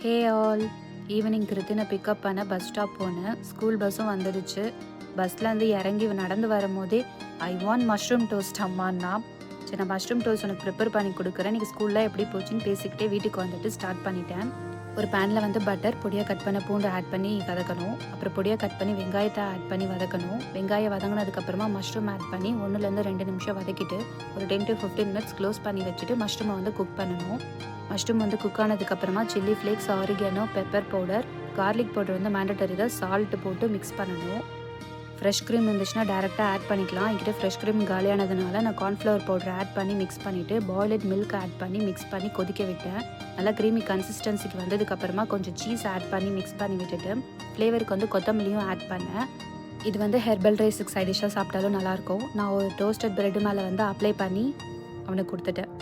Hey all, evening கிருத்தினை pickup பண்ண bus stop போனேன். School பஸ்ஸும் வந்துடுச்சு. பஸ்லேருந்து இறங்கி நடந்து வரும்போதே ஐ வாண்ட் மஷ்ரூம் டோஸ்ட் அம்மான்னா. சரி, நான் மஷ்ரூம் டோஸ்ட் உனக்கு ப்ரிப்பேர் பண்ணி கொடுக்குறேன், இன்றைக்கி ஸ்கூலில் எப்படி போச்சுன்னு பேசிக்கிட்டே வீட்டுக்கு வந்துட்டு ஸ்டார்ட் பண்ணிட்டேன். ஒரு பேனில் வந்து பட்டர், பொடியாக கட் பண்ண பூண்டு ஆட் பண்ணி வதக்கணும். அப்புறம் பொடியாக கட் பண்ணி வெங்காயத்தை ஆட் பண்ணி வதக்கணும். வெங்காயம் வதங்கினதுக்கப்புறமா மஷ்ரூம் ஆட் பண்ணி 1-2 நிமிஷம் வதக்கிட்டு ஒரு 10 to 15 minutes க்ளோஸ் பண்ணி வச்சுட்டு மஷ்ரூமை வந்து குக் பண்ணணும். மஷ்ரூம் வந்து குக் ஆனதுக்கப்புறமா chilli flakes, oregano, pepper powder, garlic powder வந்து மேண்டட்டரி தான், சால்ட்டு போட்டு மிக்ஸ் பண்ணணும். ஃப்ரெஷ் க்ரீம் இருந்துச்சுன்னா டேரெக்டாக ஆட் பண்ணிக்கலாம். என்கிட்ட ஃப்ரெஷ் க்ரீம் காலியானதுனால நான் கார்ன்ஃப்ளவர் பவுடர் ஆட் பண்ணி மிக்ஸ் பண்ணிவிட்டு பாயிலட் மில்க் ஆட் பண்ணி மிக்ஸ் பண்ணி கொதிக்க விட்டேன். நல்லா க்ரீமி கன்சிஸ்டன்சிக்கு வந்ததுக்கப்புறமா கொஞ்சம் சீஸ் ஆட் பண்ணி மிக்ஸ் பண்ணி விட்டுட்டு ஃப்ளேவருக்கு வந்து கொத்தமல்லியும் ஆட் பண்ணேன். இது வந்து ஹெர்பல் ரைஸுக்கு சைட் டிஷ்ஷாக சாப்பிட்டாலும் நல்லாயிருக்கும். நான் ஒரு டோஸ்டட் ப்ரெட்டு மேலே வந்து அப்ளை பண்ணி அவனுக்கு கொடுத்துட்டேன்.